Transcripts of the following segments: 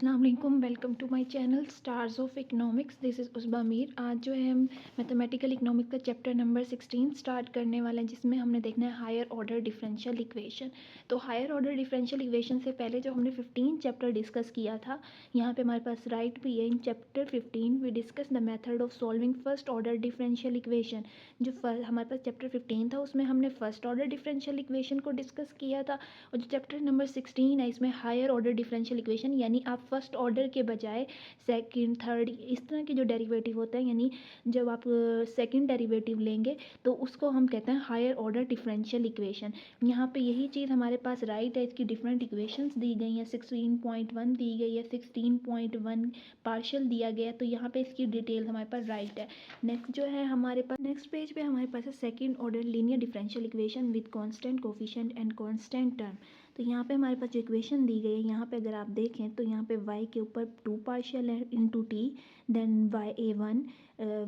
अस्सलाम वालेकुम, welcome to my channel stars of economics. This is Usba Mir. आज जो है हम मैथमेटिकल इकोनॉमिक्स का चैप्टर नंबर 16 स्टार्ट करने वाले हैं, जिसमें हमने देखना है हायर ऑर्डर डिफरेंशियल इक्वेशन। तो हायर ऑर्डर डिफरेंशियल इक्वेशन से पहले जो हमने 15 चैप्टर डिस्कस किया था, यहाँ पे हमारे पास राइट भी है। In chapter 15 we discuss the method of solving first order differential equation. जो हमारे पास चैप्टर 15 था उसमें हमने फर्स्ट ऑर्डर डिफरेंशियल इक्वेशन को डिस्कस किया था, और जो चैप्टर नंबर 16 है इसमें हायर ऑर्डर डिफरेंशियल इक्वेशन, यानी आप फर्स्ट ऑर्डर के बजाय सेकंड, थर्ड, इस तरह के जो डेरिवेटिव होते हैं, यानी जब आप सेकंड डेरिवेटिव लेंगे तो उसको हम कहते हैं हायर ऑर्डर डिफरेंशियल इक्वेशन। यहाँ पे यही चीज़ हमारे पास राइट है। इसकी डिफरेंट इक्वेशंस दी गई हैं, 16.1 दी गई है, 16.1 पार्शियल दिया गया है, तो यहाँ पे इसकी डिटेल हमारे पास राइट है। नेक्स्ट जो है हमारे पास नेक्स्ट पेज पे हमारे पास है second order linear differential equation with constant coefficient and constant term. तो यहाँ पे हमारे पास जो इक्वेशन दी गई है, यहाँ पे अगर आप देखें तो यहाँ पे y के ऊपर 2 पार्शियल है into T, then y(a1)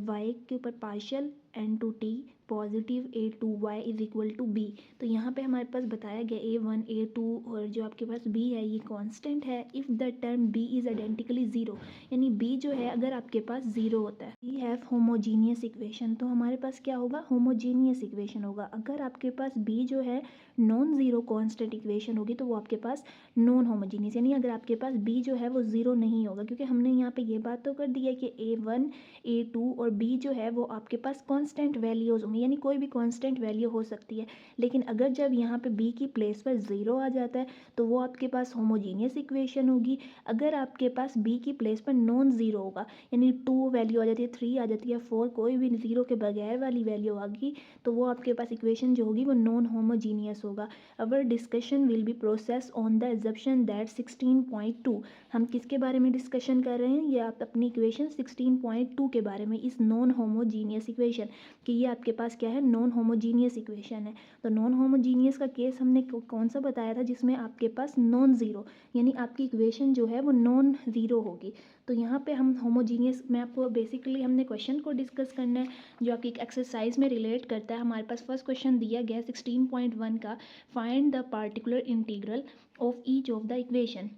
y के ऊपर partial n2 t positive a2y is equal to b। तो यहाँ पे हमारे पास बताया गया a1 a2 और जो आपके पास b है ये कांस्टेंट है if the term b is identically zero, यानी b जो है अगर आपके पास ज़ीरो होता है। वी हैव होमोजीनियस इक्वेशन, तो हमारे पास क्या होगा, होमोजीनियस इक्वेशन होगा। अगर आपके पास b जो है नॉन ज़ीरो कांस्टेंट इक्वेशन होगी तो वो आपके पास नॉन होमोजीनियस, यानी अगर आपके पास b जो है वो ज़ीरो नहीं होगा, क्योंकि हमने यहाँ पे ये बात तो कर दी है कि a1 a2 और b जो है वो आपके पास कांस्टेंट वैल्यूज़ होंगी, यानी कोई भी कांस्टेंट वैल्यू हो सकती है। लेकिन अगर जब यहाँ पे b की प्लेस पर ज़ीरो आ जाता है तो वो आपके पास होमोजीनियस इक्वेशन होगी। अगर आपके पास b की प्लेस पर नॉन ज़ीरो होगा, यानी 2 वैल्यू आ जाती है, 3 आ जाती है, 4, कोई भी ज़ीरो के बगैर वाली वैल्यू आ गई, तो वो आपके पास इक्वेशन जो होगी वो नॉन होमोजीनियस होगा। अवर discussion will be process on the assumption that 16.2, हम किसके बारे में डिस्कशन कर रहे हैं, ये आप अपनी इक्वेशन 16.2 के बारे में, इस नॉन होमोजीनियस इक्वेशन कि ये आपके पास क्या है, नॉन होमोजीनियस इक्वेशन है। तो नॉन होमोजीनियस का केस हमने कौन सा बताया था, जिसमें आपके पास नॉन ज़ीरो, यानी आपकी इक्वेशन जो है वो नॉन ज़ीरो होगी। तो यहाँ पे हम होमोजीनियस में आपको बेसिकली हमने क्वेश्चन को डिस्कस करना है जो आपकी एक्सरसाइज में रिलेट करता है। हमारे पास फर्स्ट क्वेश्चन दिया गया 16.1 का, find the particular integral of each of the equation.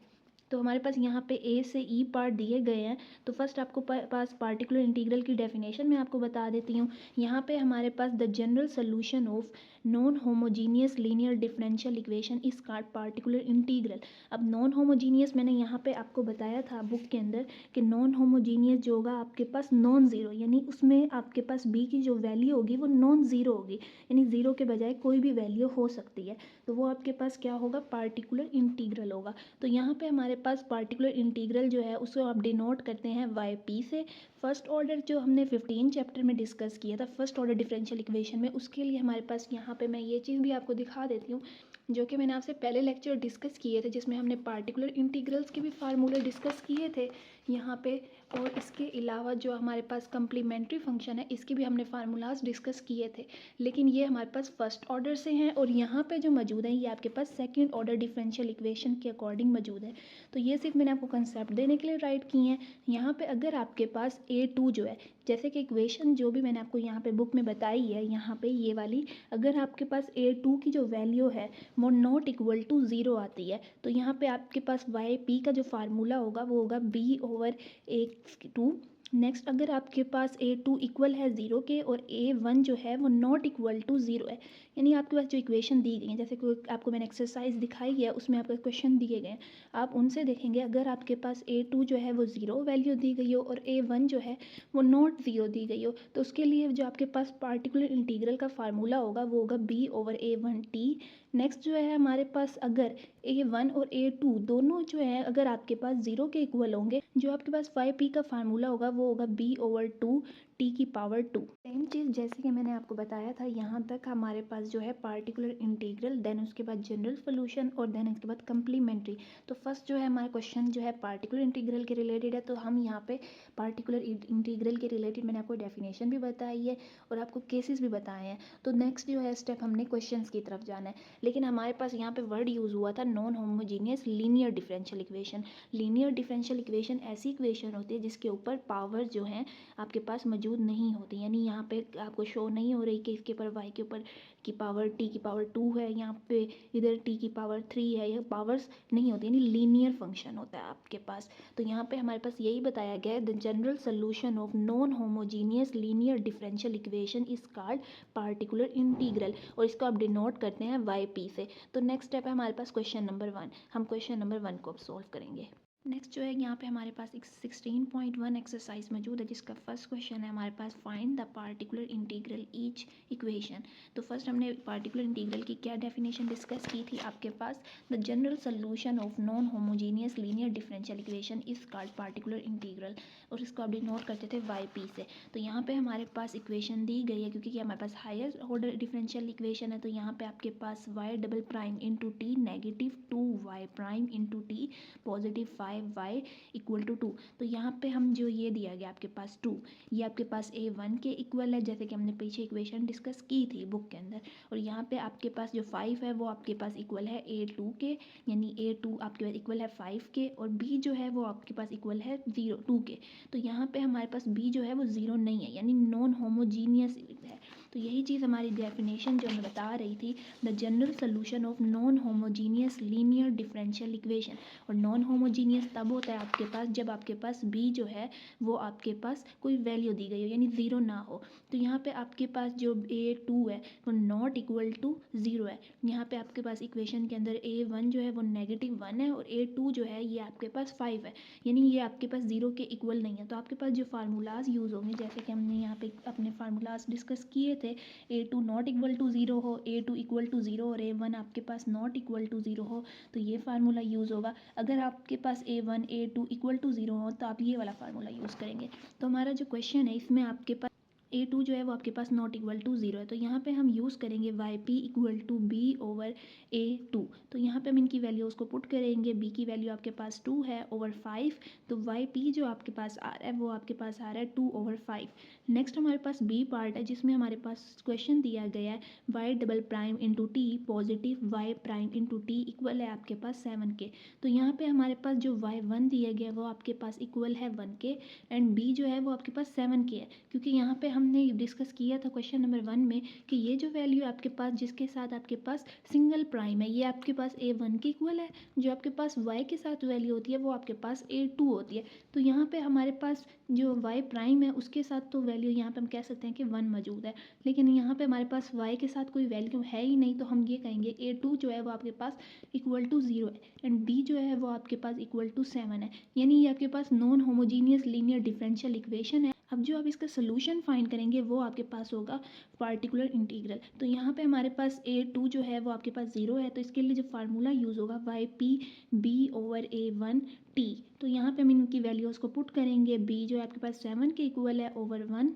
तो हमारे पास यहाँ पे ए से ई पार्ट दिए गए हैं। तो फर्स्ट आपको पास पार्टिकुलर इंटीग्रल की डेफिनेशन मैं आपको बता देती हूँ। यहाँ पे हमारे पास the general solution of non homogeneous linear differential equation इस पार्टिकुलर इंटीग्रल। अब नॉन होमोजीनियस मैंने यहाँ पे आपको बताया था बुक के अंदर कि नॉन होमोजीनियस जो होगा आपके पास नॉन ज़ीरो, यानी उसमें आपके पास b की जो वैल्यू होगी वो नॉन ज़ीरो होगी, यानी ज़ीरो के बजाय कोई भी वैल्यू हो सकती है, तो वो आपके पास क्या होगा, पार्टिकुलर इंटीग्रल होगा। तो यहाँ पे हमारे पास पार्टिकुलर इंटीग्रल जो है उसको आप डिनोट करते हैं yp से। फर्स्ट ऑर्डर जो हमने 15 चैप्टर में डिस्कस किया था फर्स्ट ऑर्डर डिफरेंशियल इक्वेशन में, उसके लिए हमारे पास यहाँ पे मैं ये चीज़ भी आपको दिखा देती हूँ जो कि मैंने आपसे पहले लेक्चर डिस्कस किए थे, जिसमें हमने पार्टिकुलर इंटीग्रल्स के भी फार्मूले डिस्कस किए थे यहाँ पे। और इसके अलावा जो हमारे पास कम्प्लीमेंट्री फंक्शन है इसके भी हमने फार्मूलाज डिस्कस किए थे, लेकिन ये हमारे पास फर्स्ट ऑर्डर से हैं, और यहाँ पे जो मौजूद है ये आपके पास सेकंड ऑर्डर डिफरेंशियल इक्वेशन के अकॉर्डिंग मौजूद है। तो ये सिर्फ मैंने आपको कंसेप्ट देने के लिए राइट किए हैं। यहाँ पे अगर आपके पास a2 जो है, जैसे कि इक्वेशन जो भी मैंने आपको यहाँ पे बुक में बताई है, यहाँ पे ये वाली, अगर आपके पास a2 की जो वैल्यू है वो नॉट इक्वल टू ज़ीरो आती है, तो यहाँ पे आपके पास yp का जो फार्मूला होगा वो होगा b/a2। नेक्स्ट अगर आपके पास a2 इक्वल है ज़ीरो के और a1 जो है वो नॉट इक्वल टू ज़ीरो है, यानी आपके पास जो इक्वेशन दी गई है, जैसे कोई आपको मैंने एक्सरसाइज दिखाई है उसमें आपको क्वेश्चन दिए गए हैं, आप उनसे देखेंगे अगर आपके पास a2 जो है वो ज़ीरो वैल्यू दी गई हो और a1 जो है वो नॉट ज़ीरो दी गई हो, तो उसके लिए जो आपके पास पार्टिकुलर इंटीग्रल का फार्मूला होगा वो होगा b/a1t। नेक्स्ट जो है हमारे पास अगर a1 और a2 दोनों जो है अगर आपके पास ज़ीरो के इक्वल होंगे, जो आपके पास yp का फार्मूला होगा वो होगा b/2t⁻²। सेम चीज़ जैसे कि मैंने आपको बताया था, यहाँ तक हमारे पास जो है पार्टिकुलर इंटीग्रल, देन उसके बाद जनरल सोल्यूशन और देन इसके बाद कम्प्लीमेंट्री। तो फर्स्ट जो है हमारा क्वेश्चन जो है पार्टिकुलर इंटीग्रल के रिलेटेड है, तो हम यहाँ पे पार्टिकुलर इंटीग्रल के रिलेटेड मैंने आपको डेफिनेशन भी बताई है और आपको केसेस भी बताए हैं। तो नेक्स्ट जो है स्टेप हमने क्वेश्चंस की तरफ जाना है, लेकिन हमारे पास यहाँ पे वर्ड यूज़ हुआ था non homogeneous linear differential equation. Linear differential equation ऐसी इक्वेशन होती है जिसके ऊपर पावर जो है आपके पास मौजूद मौजूद नहीं होती, यानी यहाँ पे आपको शो नहीं हो रही कि इसके ऊपर y के ऊपर की पावर t की पावर 2 है, यहाँ पे इधर t की पावर 3 है, यह पावर्स नहीं होती, यानी लीनियर फंक्शन होता है आपके पास। तो यहाँ पे हमारे पास यही बताया गया है, the general solution of non homogeneous linear differential equation is called particular integral, और इसको आप डिनोट करते हैं yp से। तो नेक्स्ट स्टेप है हमारे पास क्वेश्चन नंबर 1, हम क्वेश्चन नंबर 1 को अब सॉल्व करेंगे। नेक्स्ट जो है यहाँ पे हमारे पास एक 16.1 एक्सरसाइज मौजूद है, जिसका फर्स्ट क्वेश्चन है हमारे पास, find the particular integral each equation. तो फर्स्ट हमने पार्टिकुलर इंटीग्रल की क्या डेफिनेशन डिस्कस की थी आपके पास, the general solution of non homogeneous linear differential equation is called particular integral, और इसको आप डिनोट करते थे yp से। तो यहाँ पे हमारे पास इक्वेशन दी गई है, क्योंकि हमारे पास हायर ऑर्डर डिफरेंशियल इक्वेशन है, तो यहाँ पे आपके पास y double prime into t negative 2y prime into t positive 5y equal to 2। तो यहाँ पे हम जो ये दिया गया आपके पास 2, ये आपके पास a1 के इक्वल है, जैसे कि हमने पीछे इक्वेशन डिस्कस की थी बुक के अंदर। और यहाँ पे आपके पास जो 5 है वो आपके पास इक्वल है a2 के, यानी a2 आपके पास इक्वल है 5 के, और b जो है वो आपके पास इक्वल है 2 के। तो यहाँ पे हमारे पास b जो है वो 0 नहीं है, यानी नॉन होमोजीनियस है। तो यही चीज़ हमारी डेफिनेशन जो हमें बता रही थी, the general solution of non homogeneous linear differential equation. और नॉन होमोजीनियस तब होता है आपके पास जब आपके पास b जो है वो आपके पास कोई वैल्यू दी गई हो, यानी 0 ना हो। तो यहाँ पे आपके पास जो a2 है वो नॉट इक्वल टू 0 है। यहाँ पे आपके पास इक्वेशन के अंदर a1 जो है वो -1 है, और a2 जो है ये आपके पास 5 है, यानी ये आपके पास 0 के इक्वल नहीं है। तो आपके पास जो फार्मूलाज यूज़ होंगे, जैसे कि हमने यहाँ पे अपने फार्मूलाज डिस्कस किए थे, a2 नॉट इक्वल टू 0 हो, a2 इक्वल टू 0 और a1 आपके पास नॉट इक्वल टू 0 हो, तो ये फार्मूला यूज़ होगा। अगर आपके पास a1 a2 इक्वल टू 0 हो तो आप ये वाला फार्मूला यूज़ करेंगे। तो हमारा जो क्वेश्चन है इसमें आपके पास a2 जो है वो आपके पास नॉट इक्वल टू 0 है, तो यहाँ पे हम यूज़ करेंगे yp equal to b over a2। तो यहाँ पे हम इनकी वैल्यूज़ को पुट करेंगे, b की वैल्यू आपके पास 2 है ओवर 5, तो yp जो आपके पास आ रहा है वो आपके पास आ रहा है 2 ओवर 5। नेक्स्ट हमारे पास b पार्ट है, जिसमें हमारे पास क्वेश्चन दिया गया है y double prime into t positive y prime into T equal है आपके पास 7 के। तो यहाँ पे हमारे पास जो y1 दिया गया वो आपके पास इक्वल है 1 के, एंड b जो है वो आपके पास 7 के है, क्योंकि यहाँ पे हमने डिस्कस किया था क्वेश्चन नंबर 1 में कि ये जो वैल्यू आपके पास जिसके साथ आपके पास सिंगल प्राइम है, ये आपके पास a1 के इक्वल है, जो आपके पास y के साथ वैल्यू होती है वो आपके पास a2 होती है। तो यहाँ पे हमारे पास जो y प्राइम है उसके साथ तो वैल्यू यहाँ पे हम कह सकते हैं कि 1 मौजूद है, लेकिन यहाँ पे हमारे पास y के साथ कोई वैल्यू है ही नहीं, तो हम ये कहेंगे a2 जो है वो आपके पास इक्वल टू 0 है, एंड b जो है वो आपके पास इक्वल टू 7 है, यानी ये आपके पास non homogeneous linear differential equation है। अब जो आप इसका सोल्यूशन फाइंड करेंगे वो आपके पास होगा पार्टिकुलर इंटीग्रल। तो यहाँ पे हमारे पास a2 जो है वो आपके पास 0 है, तो इसके लिए जो फार्मूला यूज़ होगा yp b over a1 t। तो यहाँ पे हम इनकी वैल्यूज़ को पुट करेंगे, b जो है आपके पास 7 के इक्वल है ओवर 1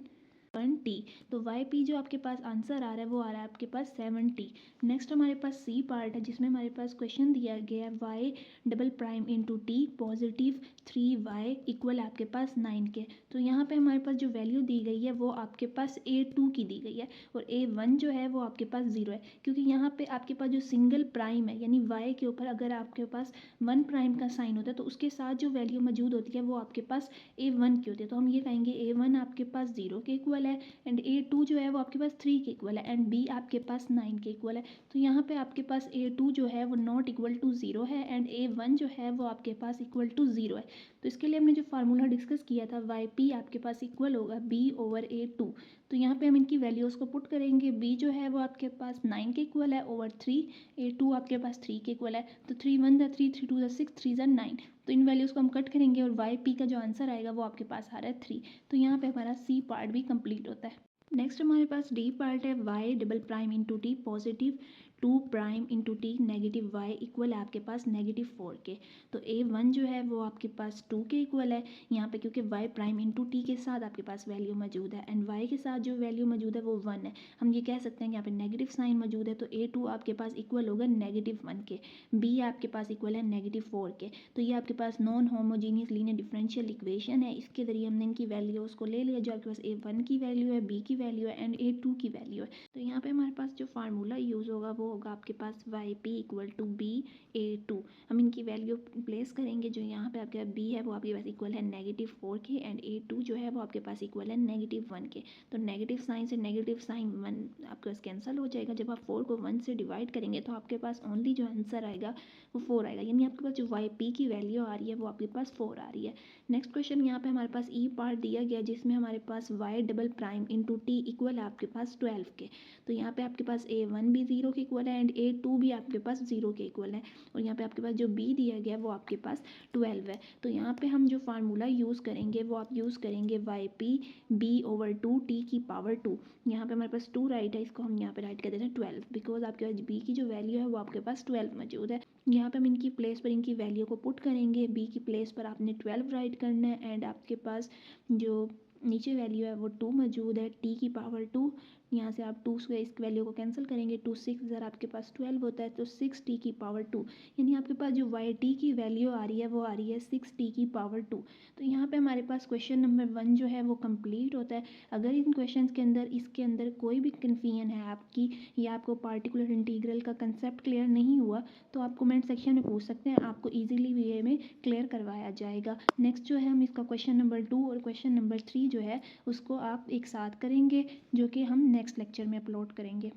t। तो yp जो आपके पास आंसर आ रहा है वो आ रहा है आपके पास 7t। नेक्स्ट हमारे पास c पार्ट है, जिसमें हमारे पास क्वेश्चन दिया गया है y double prime into t positive 3y equal आपके पास 9 के। तो यहाँ पे हमारे पास जो वैल्यू दी गई है वो आपके पास a2 की दी गई है, और a1 जो है वो आपके पास 0 है, क्योंकि यहाँ पे आपके पास जो सिंगल प्राइम है, यानी y के ऊपर अगर आपके पास 1 प्राइम का साइन होता है तो उसके साथ जो वैल्यू मौजूद होती है वो आपके पास a1 की होती है। तो हम ये कहेंगे a1 आपके पास 0 के इक्वल है, एंड a2 जो है वो आपके पास 3 के इक्वल है, एंड b आपके पास 9 के इक्वल है। तो यहाँ पे आपके पास a2 जो है वो नॉट इक्वल टू 0 है, एंड a1 जो है वो आपके पास इक्वल टू 0 है। तो इसके लिए हमने जो फार्मूला डिस्कस किया था yp आपके पास इक्वल होगा b ओवर a2। तो यहाँ पे हम इनकी वैल्यूज़ को पुट करेंगे, b जो है वो आपके पास 9 के इक्वल है ओवर 3, a2 आपके पास 3 के इक्वल है। तो 3 1 द 3 3 2 द 6 3 ज़ा 9। तो इन वैल्यूज़ को हम कट करेंगे और yp का जो आंसर आएगा वो आपके पास आ रहा है 3। तो यहाँ पे हमारा c पार्ट भी कंप्लीट होता है। नेक्स्ट हमारे पास डी पार्ट है, y double prime into t positive 2 prime into t negative y equal है आपके पास -4 के। तो a1 जो है वो आपके पास 2 के इक्वल है यहाँ पे, क्योंकि y प्राइम इंटू टी के साथ आपके पास वैल्यू मौजूद है, एंड y के साथ जो वैल्यू मौजूद है वो 1 है। हम ये कह सकते हैं कि यहाँ पे नेगेटिव साइन मौजूद है, तो a2 आपके पास इक्वल होगा -1 के, b आपके पास इक्वल है -4 के। तो ये आपके पास non homogeneous linear differential equation है। इसके जरिए हमने इनकी वैल्यूज़ को ले लिया, जो आपके पास a1 की वैल्यू है, b की वैल्यू है, एंड a2 की वैल्यू है। तो यहाँ पे हमारे पास जो फार्मूला यूज़ होगा वो होगा आपके पास Y P equal to BA2। हम इनकी वैल्यू प्लेस करेंगे। जो यहाँ पे आपके पास B है वो आपके पास इक्वल है -4 के, एंड A2 जो है वो आपके पास इक्वल है -1 के। तो नेगेटिव साइन से नेगेटिव साइन 1 आपके पास कैंसिल हो जाएगा। जब आप 4 को 1 से डिवाइड करेंगे तो आपके पास ओनली जो आंसर आएगा वो 4 आएगा, यानी आपके पास जो वाई पी की वैल्यू आ रही है वो आपके पास 4 आ रही है। नेक्स्ट क्वेश्चन यहाँ पे हमारे पास ई पार्ट दिया गया जिसमें हमारे पास Y double prime into T equal है आपके पास 12 के। तो यहाँ पे आपके पास A1 भी 0 के इक्वल है एंड A2 भी आपके पास 0 के इक्वल है, और यहाँ पे आपके पास जो B दिया गया वो आपके पास 12 है। तो यहाँ पे हम जो फार्मूला यूज़ करेंगे वो आप यूज़ करेंगे YP B/2 यहाँ पे हमारे पास 2 राइट है, इसको हम यहाँ पे राइट कर देते हैं 12, बिकॉज आपके पास B की जो वैल्यू है वो आपके पास 12 मौजूद है। यहाँ पे हम इनकी प्लेस पर इनकी वैल्यू को पुट करेंगे। B की प्लेस पर आपने 12 राइट करना है एंड आपके पास जो नीचे वैल्यू है वो 2 मौजूद है, T⁻2। यहाँ से आप 2 से इस वैल्यू को कैंसिल करेंगे, 2 6 अगर आपके पास 12 होता है तो 6T⁻2, यानी आपके पास जो YT की वैल्यू आ रही है वो आ रही है 6T⁻2। तो यहाँ पे हमारे पास क्वेश्चन नंबर 1 जो है वो कंप्लीट होता है। अगर इन क्वेश्चंस के अंदर इसके अंदर कोई भी कन्फ्यूजन है आपकी या आपको पार्टिकुलर इंटीग्रल का कंसेप्ट क्लियर नहीं हुआ तो आप कमेंट सेक्शन में पूछ सकते हैं, आपको ईजिली वे में क्लियर करवाया जाएगा। नेक्स्ट जो है हम इसका क्वेश्चन नंबर 2 और क्वेश्चन नंबर 3 जो है उसको आप एक साथ करेंगे, जो कि हम नेक्स्ट लेक्चर में अपलोड करेंगे।